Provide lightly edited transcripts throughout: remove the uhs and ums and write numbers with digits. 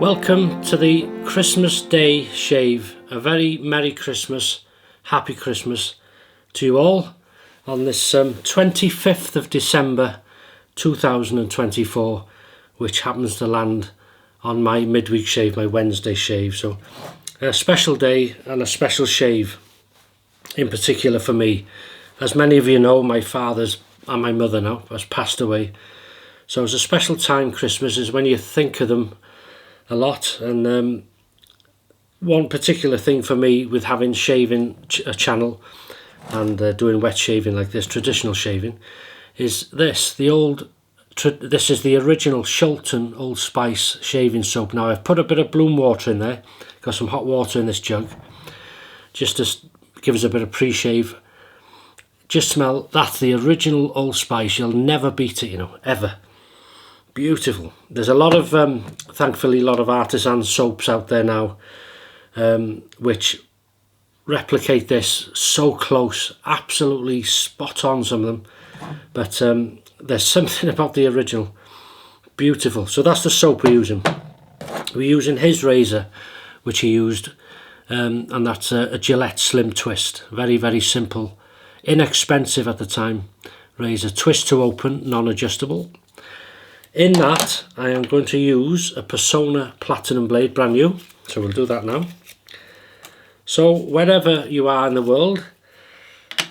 Welcome to the Christmas Day shave. A very Merry Christmas, Happy Christmas to you all on this 25th of December 2024, which happens to land on my midweek shave, my Wednesday shave. So a special day and a special shave in particular for me. As many of you know, my father's and my mother now has passed away. So it's a special time. Christmas is when you think of them a lot, and one particular thing for me with having shaving a channel and doing wet shaving like this, traditional shaving, is this. This is the original Shulton Old Spice shaving soap. Now I've put a bit of bloom water in there, got some hot water in this jug, just to give us a bit of pre-shave. Just smell, that's the original Old Spice. You'll never beat it, you know, ever. Beautiful. There's a lot of, thankfully, a lot of artisan soaps out there now, which replicate this so close, absolutely spot on, some of them. But there's something about the original. Beautiful. So that's the soap we're using. We're using his razor, which he used, and that's a Gillette Slim Twist. Very, very simple, inexpensive at the time razor. Twist to open, non-adjustable. In that, I am going to use a Personna Platinum blade, brand new. So we'll do that now. So wherever you are in the world,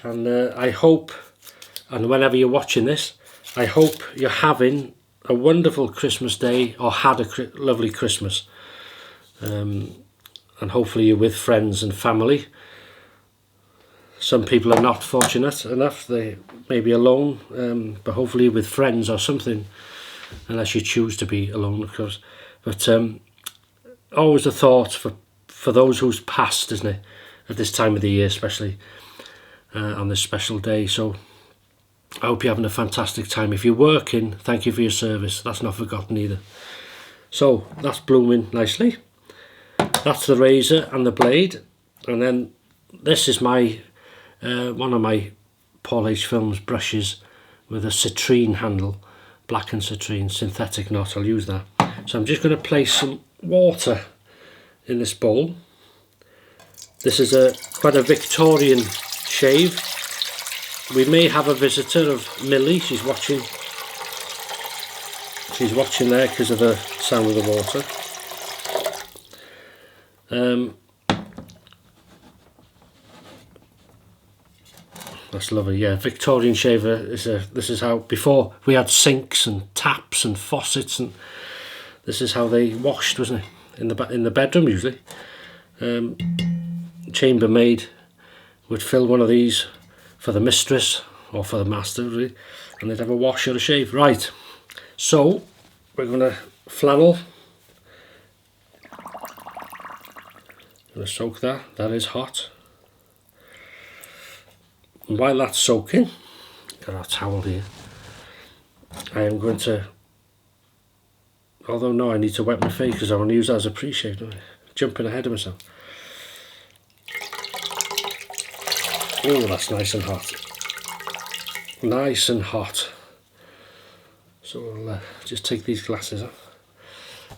and I hope, and whenever you're watching this, I hope you're having a wonderful Christmas day or had a lovely Christmas. And hopefully you're with friends and family. Some people are not fortunate enough, they may be alone, but hopefully with friends or something. Unless you choose to be alone, of course. But always a thought for those who's passed, isn't it? At this time of the year, especially on this special day. So I hope you're having a fantastic time. If you're working, thank you for your service. That's not forgotten either. So that's blooming nicely. That's the razor and the blade. And then this is my one of my PaulHFilms brushes with a Citrine handle. Black and Citrine, synthetic knot, I'll use that. So I'm just going to place some water in this bowl. This is quite a Victorian shave. We may have a visitor of Millie, she's watching there because of the sound of the water. That's lovely, yeah. Victorian shaver is this is how, before we had sinks and taps and faucets, and this is how they washed, wasn't it? In the bedroom usually. Chambermaid would fill one of these for the mistress or for the master, really, and they'd have a wash or a shave. Right, so we're going to flannel. Going to soak that. That is hot. And while that's soaking, got our towel here, I am going to, although no, I need to wet my face because I want to use that as a pre-shave, don't I? Jumping ahead of myself. Oh, that's nice and hot. Nice and hot. So we'll just take these glasses off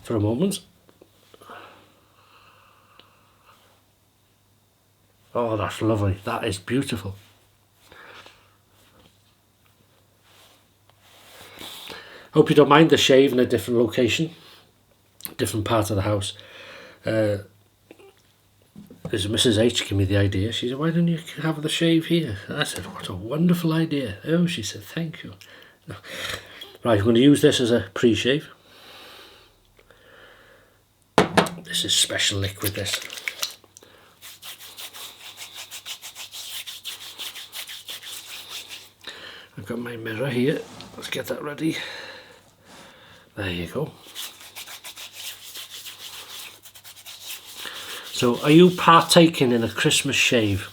for a moment. Oh, that's lovely. That is beautiful. Hope you don't mind the shave in a different location, different part of the house. There's Mrs. H gave me the idea. She said, why don't you have the shave here? I said, what a wonderful idea. Oh, she said, thank you. No. Right, I'm going to use this as a pre-shave. This is special liquid, this. I've got my mirror here. Let's get that ready. There you go. So, are you partaking in a Christmas shave?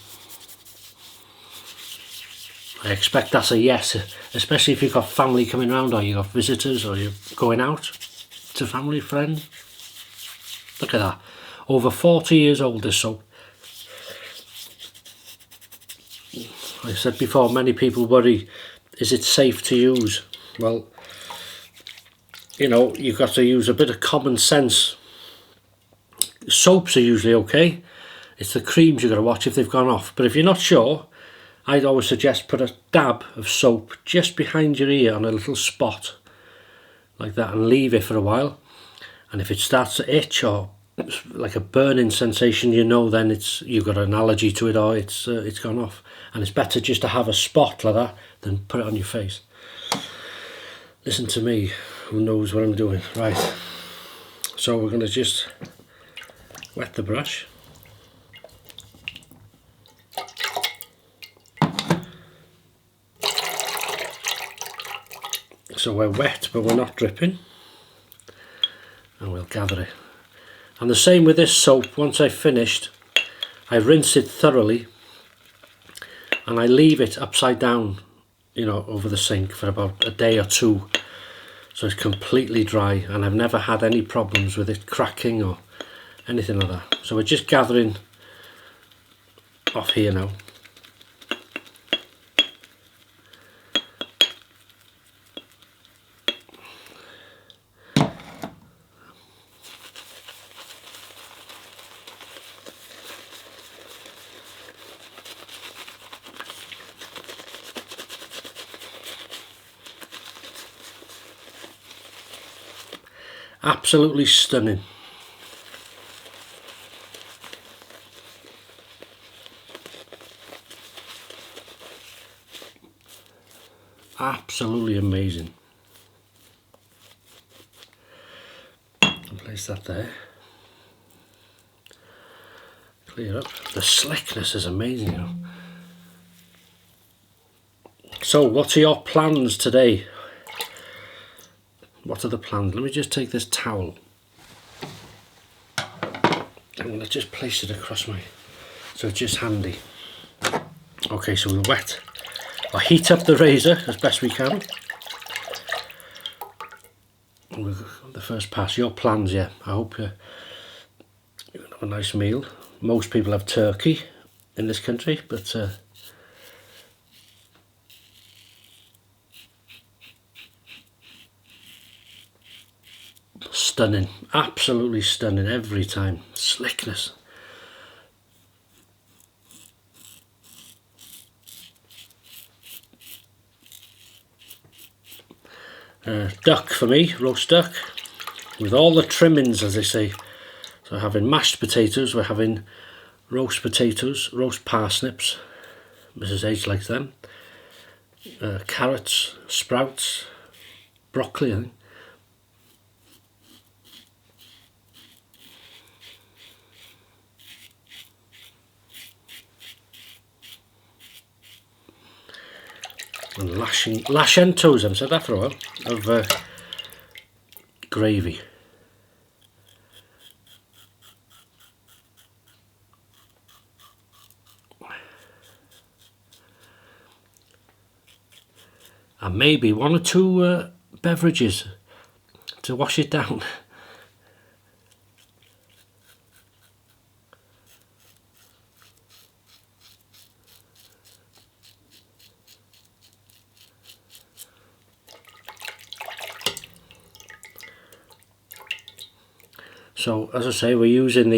I expect that's a yes, especially if you've got family coming around, or you've got visitors, or you're going out to family, friends. Look at that. Over 40 years old, this soap. I said before, many people worry, is it safe to use? Well, you know, you've got to use a bit of common sense Soaps are usually okay. It's the creams you've got to watch if they've gone off. But if you're not sure, I'd always suggest put a dab of soap just behind your ear on a little spot like that and leave it for a while. And if it starts to itch or like a burning sensation, you know then you've got an allergy to it or it's gone off. And it's better just to have a spot like that than put it on your face. Listen to me, who knows what I'm doing. Right, so we're going to just wet the brush. So we're wet but we're not dripping, and we'll gather it. And the same with this soap. Once I've finished, I rinse it thoroughly and I leave it upside down, you know, over the sink for about a day or two, so it's completely dry, and I've never had any problems with it cracking or anything like that. So we're just gathering off here now. Absolutely stunning. Absolutely amazing. I'll place that there. Clear up. The slickness is amazing, you know. So what are your plans today? What are the plans? Let me just take this towel. I'm going to just place it across so it's just handy. Okay, so we'll wet or heat up the razor as best we can. The first pass. Your plans, yeah. I hope you're going to have a nice meal. Most people have turkey in this country, but stunning, absolutely stunning every time. Slickness. Duck for me, roast duck, with all the trimmings, as they say. So we're having mashed potatoes, we're having roast potatoes, roast parsnips, Mrs H likes them, carrots, sprouts, broccoli, I think. And lashentos, I've said that for a while, of gravy. And maybe one or two beverages to wash it down. So as I say, we're using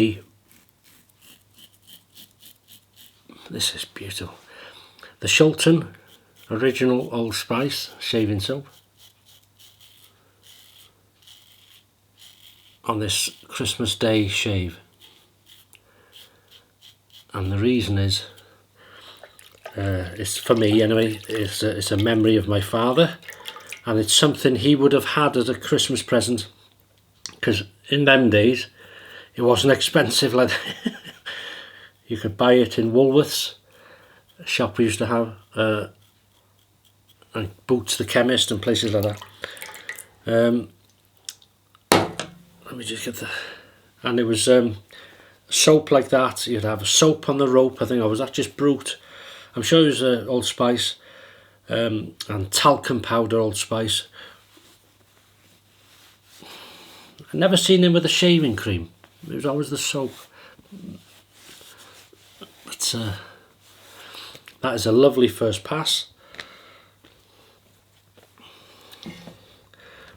this is beautiful, the Shulton Original Old Spice shaving soap on this Christmas Day shave. And the reason is, it's for me anyway, it's a memory of my father, and it's something he would have had as a Christmas present, because in them days it wasn't expensive like that. You could buy it in Woolworths, a shop we used to have, and Boots the Chemist and places like that. Let me just get the, and it was soap like that. You'd have a soap on the rope, I think, or was that just Brute? I'm sure it was Old Spice, and talcum powder Old Spice. I've never seen him with a shaving cream. It was always the soap. But that is a lovely first pass.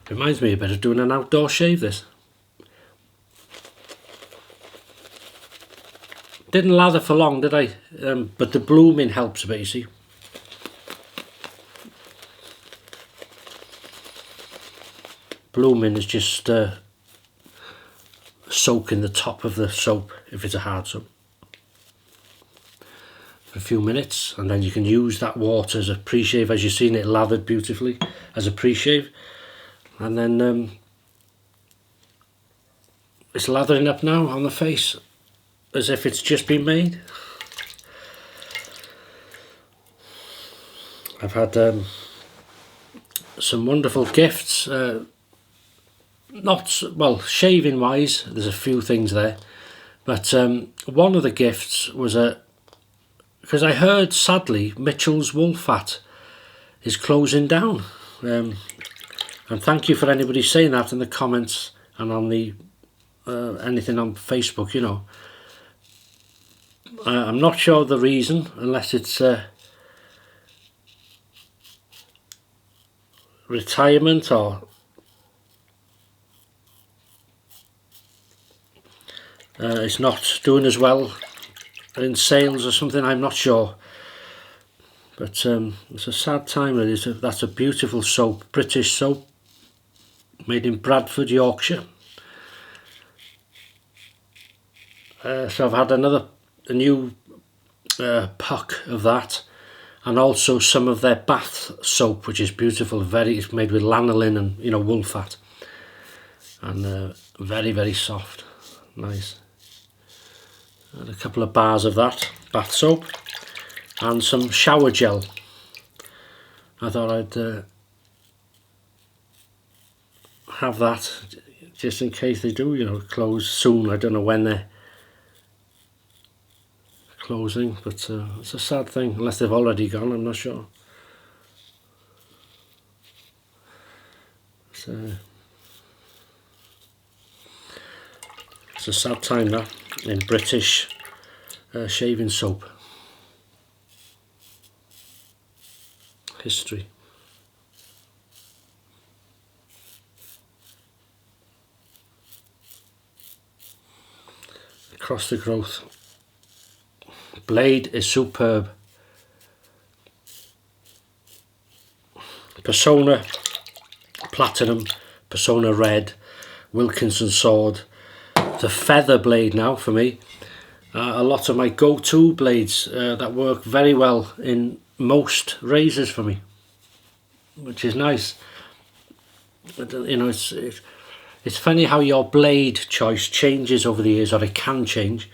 Reminds me a bit of doing an outdoor shave, this. Didn't lather for long, did I? But the blooming helps a bit, you see. Blooming is just soaking the top of the soap if it's a hard soap for a few minutes, and then you can use that water as a pre-shave. As you've seen, it lathered beautifully as a pre-shave, and then it's lathering up now on the face as if it's just been made. I've had some wonderful gifts. Not well shaving wise, there's a few things there, but one of the gifts was because I heard sadly Mitchell's Wool Fat is closing down, and thank you for anybody saying that in the comments and on the anything on Facebook, you know. I'm not sure the reason, unless it's retirement or it's not doing as well in sales or something. I'm not sure, but it's a sad time really. That's a beautiful soap, British soap, made in Bradford, Yorkshire. So I've had a new pack of that, and also some of their bath soap, which is beautiful. It's made with lanolin and, you know, wool fat, and very, very soft, nice. And a couple of bars of that bath soap and some shower gel. I thought I'd have that just in case they do, you know, close soon. I don't know when they're closing, but it's a sad thing, unless they've already gone, I'm not sure. It's a sad time that in British shaving soap history. Across the growth. Blade is superb. Personna Platinum, Personna Red, Wilkinson Sword. The feather blade now for me. A lot of my go-to blades that work very well in most razors for me, which is nice. But, you know, it's funny how your blade choice changes over the years, or it can change.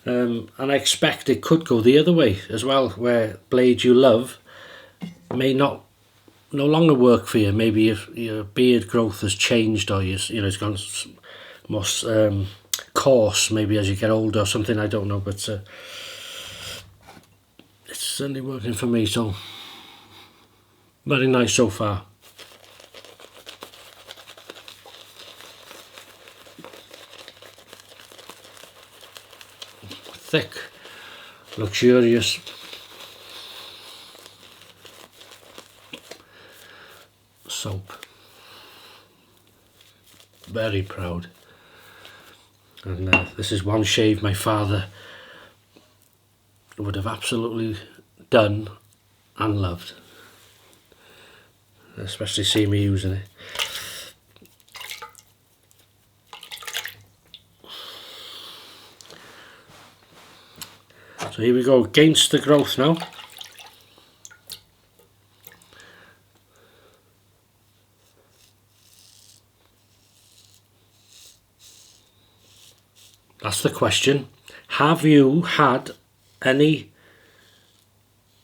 And I expect it could go the other way as well, where blades you love may no longer work for you. Maybe if your beard growth has changed, or you know, it's gone more coarse maybe as you get older or something, I don't know, but it's certainly working for me, so very nice so far. Thick, luxurious, soap. Very proud. And this is one shave my father would have absolutely done and loved, especially see me using it. So here we go, against the growth now. That's the question. Have you had any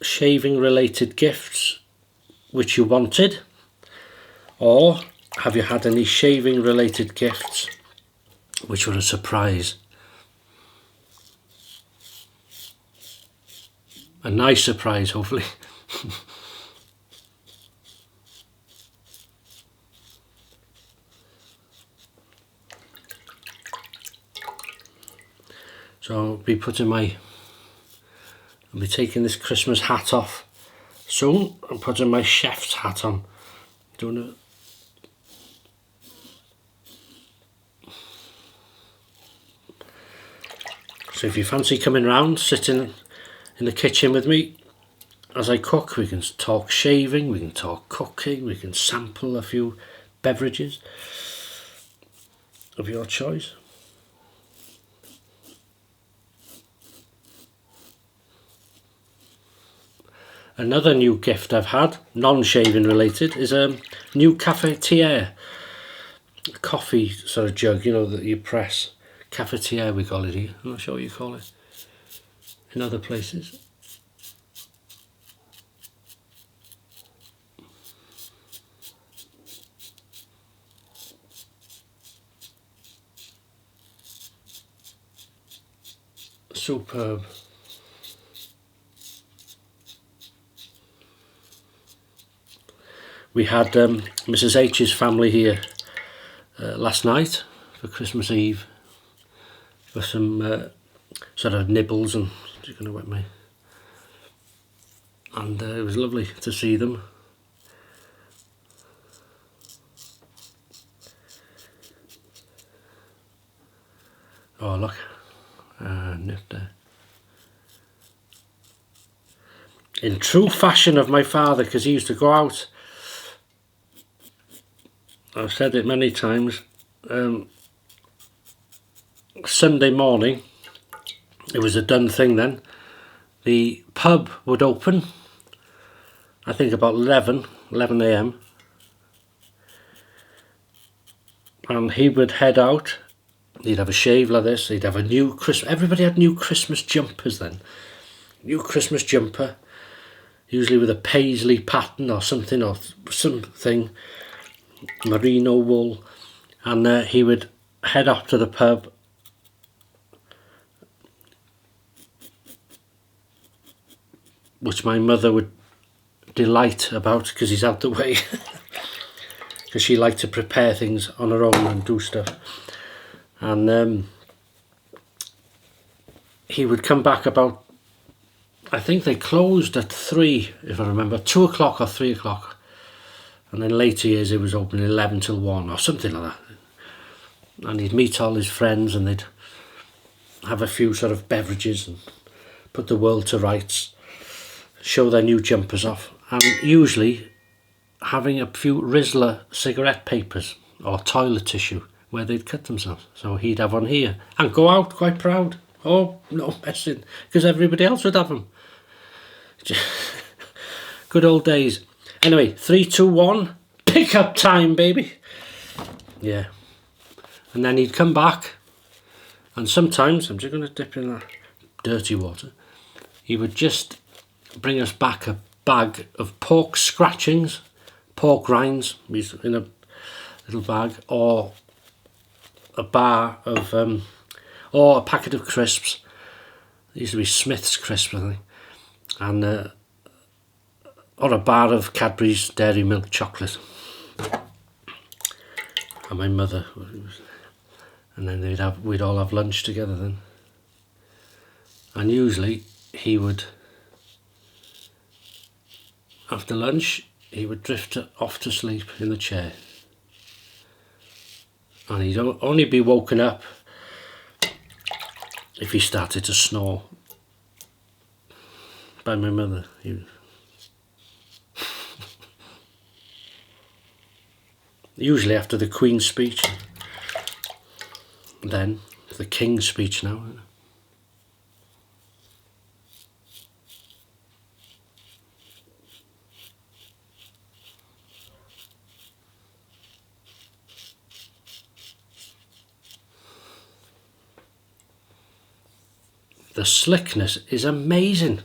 shaving related gifts which you wanted? Or have you had any shaving related gifts which were a surprise? A nice surprise, hopefully. So I'll be taking this Christmas hat off soon and putting my chef's hat on. Doing a So if you fancy coming round, sitting in the kitchen with me as I cook, we can talk shaving, we can talk cooking, we can sample a few beverages of your choice. Another new gift I've had, non-shaving related, is a new cafetiere, coffee sort of jug, you know, that you press. Cafetiere we call it here. I'm not sure what you call it in other places. Superb. We had Mrs H's family here last night for Christmas Eve for some sort of nibbles, and you're going to wet me. And it was lovely to see them. Oh look, nip there. In true fashion of my father, because he used to go out, I've said it many times, Sunday morning, it was a done thing then, the pub would open, I think about 11 a.m, and he would head out. He'd have a shave like this, he'd have a new Christmas, everybody had new Christmas jumpers then, new Christmas jumper, usually with a paisley pattern or something, merino wool, and he would head up to the pub, which my mother would delight about because he's out the way, because she liked to prepare things on her own and do stuff. And he would come back about, I think they closed at 3, if I remember, 2 o'clock or 3 o'clock, and in later years it was open 11 till 1 or something like that, and he'd meet all his friends and they'd have a few sort of beverages and put the world to rights, show their new jumpers off, and usually having a few Rizzler cigarette papers or toilet tissue where they'd cut themselves. So he'd have one here and go out quite proud. Oh, no messing, because everybody else would have them. Good old days. Anyway, 3, 2, 1, pick up time, baby. Yeah. And then he'd come back, and sometimes, I'm just going to dip in that dirty water, he would just bring us back a bag of pork scratchings, pork rinds, in a little bag, or a bar of, or a packet of crisps. It used to be Smith's crisps, I think, and or a bar of Cadbury's Dairy Milk chocolate. And my mother, and then we'd all have lunch together then. And usually he would, after lunch, he would drift off to sleep in the chair. And he'd only be woken up if he started to snore by my mother. Usually after the Queen's speech, then the King's speech now. The slickness is amazing.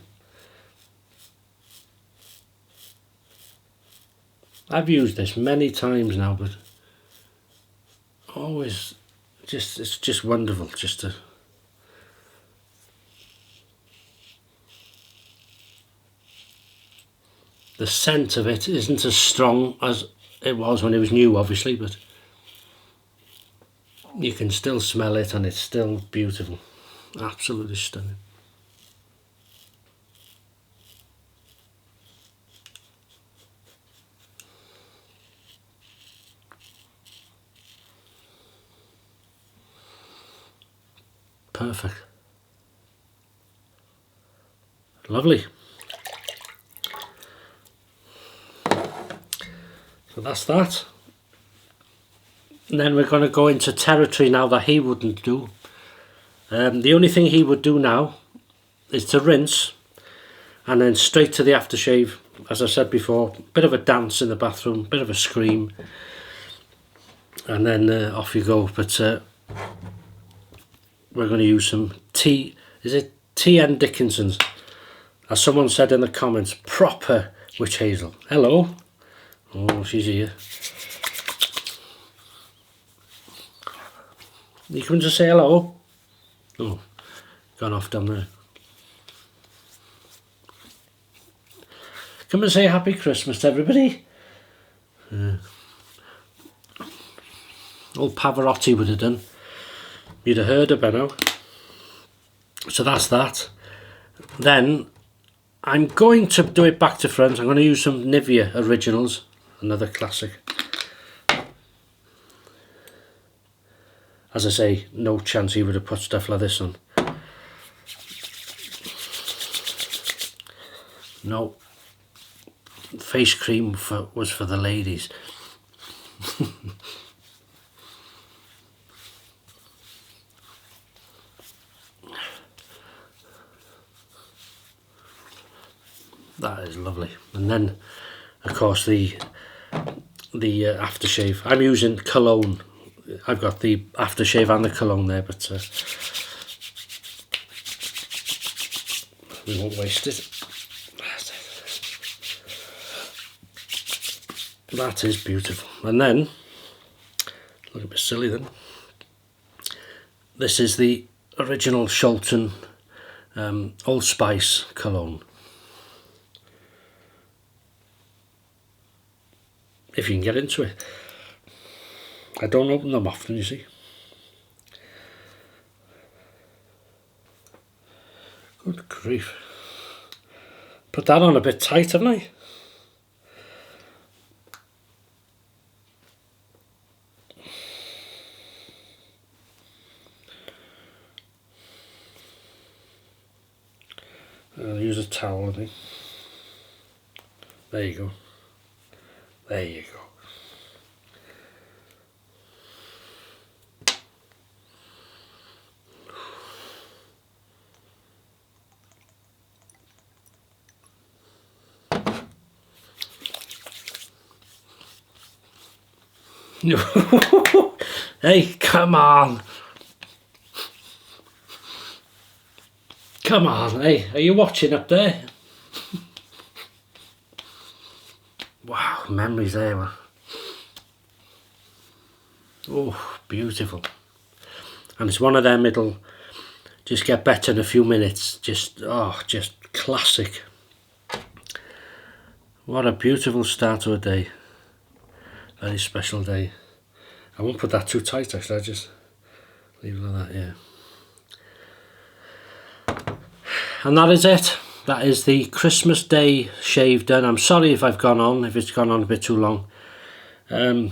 I've used this many times now, but always it's just wonderful just to the scent of it isn't as strong as it was when it was new, obviously, but you can still smell it and it's still beautiful. Absolutely stunning. Perfect. Lovely. So that's that. And then we're going to go into territory now that he wouldn't do. The only thing he would do now is to rinse and then straight to the aftershave. As I said before, bit of a dance in the bathroom, bit of a scream, and then off you go. But we're going to use some T.N.Dickinson's, as someone said in the comments, proper witch hazel. Hello. Oh, she's here. You come to say hello? Oh, gone off down there. Come and say Happy Christmas to everybody. Old Pavarotti would have done. You'd have heard about now. So that's that. Then I'm going to do it back to front. I'm going to use some Nivea Originals, another classic. As I say, no chance he would have put stuff like this on. No. Face cream was for the ladies. That is lovely. And then, of course, the aftershave. I'm using Cologne. I've got the aftershave and the Cologne there, but we won't waste it. That is beautiful. And then, look a bit silly then. This is the original Shulton Old Spice Cologne. If you can get into it. I don't open them often, you see. Good grief. Put that on a bit tight, haven't I? I'll use a towel, I think. There you go. There you go. Hey, come on. Come on, hey, are you watching up there? Wow, memories there. Oh, beautiful. And it's one of them it'll just get better in a few minutes. Just classic. What a beautiful start to a day. Very special day. I won't put that too tight actually, I just leave it like that, yeah. And that is it. That is the Christmas Day shave done. I'm sorry if it's gone on a bit too long. I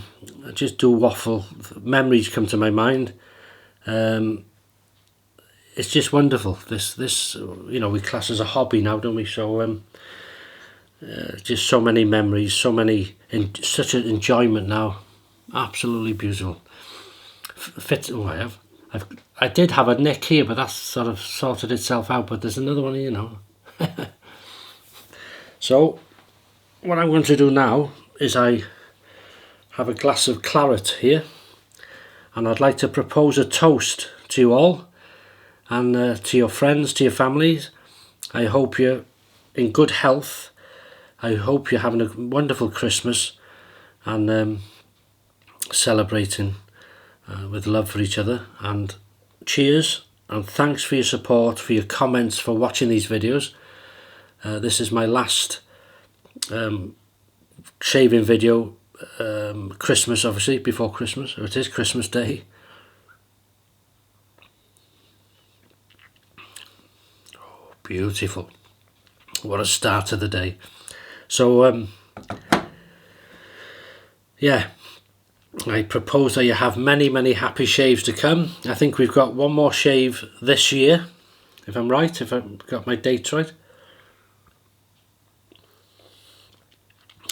just do waffle. Memories come to my mind. It's just wonderful. This you know, we class as a hobby now, don't we? So just so many memories, such an enjoyment now. Absolutely beautiful. Oh, I did have a nick here, but that's sort of sorted itself out. But there's another one here now. So what I'm going to do now is I have a glass of claret here, and I'd like to propose a toast to you all, and to your friends, to your families. I hope you're in good health. I hope you're having a wonderful Christmas and celebrating with love for each other. And cheers, and thanks for your support, for your comments, for watching these videos. This is my last shaving video, Christmas obviously, before Christmas. So it is Christmas Day. Oh, beautiful. What a start to the day. So yeah, I propose that you have many happy shaves to come. I think we've got one more shave this year, if I'm right, if I've got my dates right.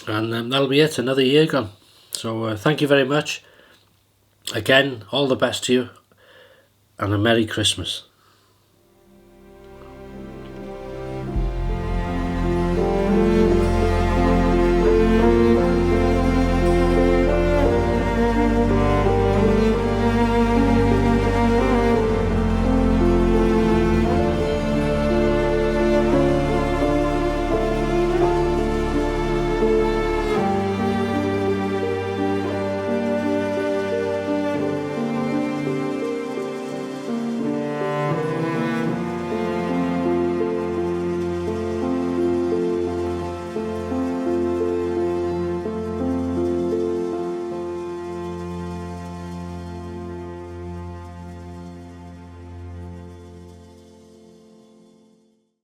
And that'll be it, another year gone. So thank you very much. Again, all the best to you, and a Merry Christmas.